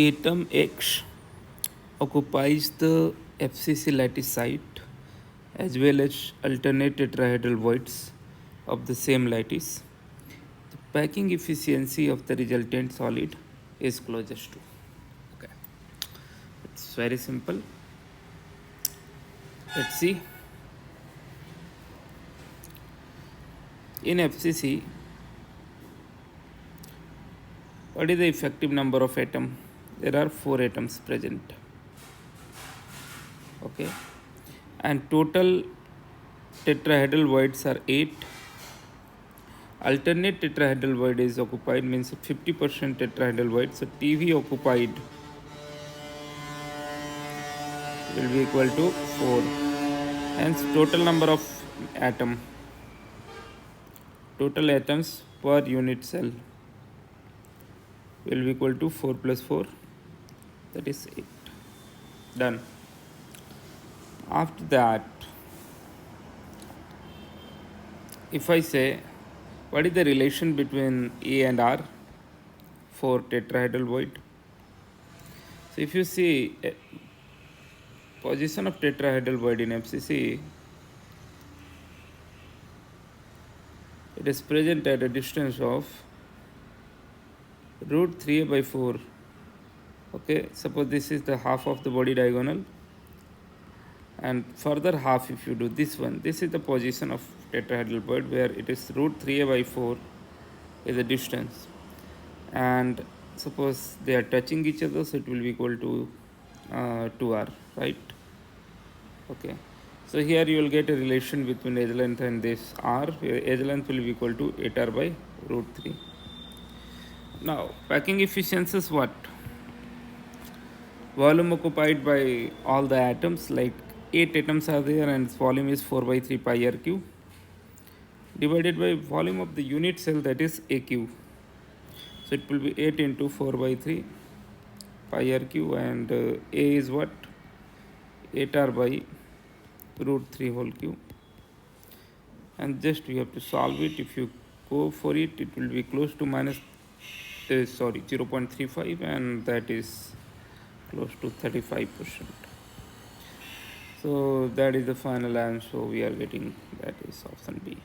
atom X occupies the FCC lattice site as well as alternate tetrahedral voids of the same lattice. The packing efficiency of the resultant solid is closest to. Okay, it's very simple. Let's see. In FCC, what is the effective number of atoms? There are 4 atoms present. Okay, and total tetrahedral voids are 8. Alternate tetrahedral void is occupied, means 50% tetrahedral void. So TV occupied will be equal to 4. Hence total number of total atoms per unit cell will be equal to 4 plus 4, that is 8. Done. After that, if I say what is the relation between A and R for tetrahedral void? So if you see position of tetrahedral void in FCC, it is present at a distance of root 3a by 4. Okay, suppose this is the half of the body diagonal, and further half if you do this one, this is the position of tetrahedral void where it is root 3a by 4 is the distance, and suppose they are touching each other, so it will be equal to 2r, right? Okay, so here you will get a relation between edge length and this r, where edge length will be equal to 8r by root 3. Now packing efficiency is what? Volume occupied by all the atoms, like 8 atoms are there and its volume is 4 by 3 pi r cube, divided by volume of the unit cell, that is AQ. So it will be 8 into 4 by 3 pi r cube, and A is what? 8r by root 3 whole cube. And just we have to solve it. If you go for it, it will be close to 0.35, and that is close to 35%. So that is the final answer we are getting, that is option B.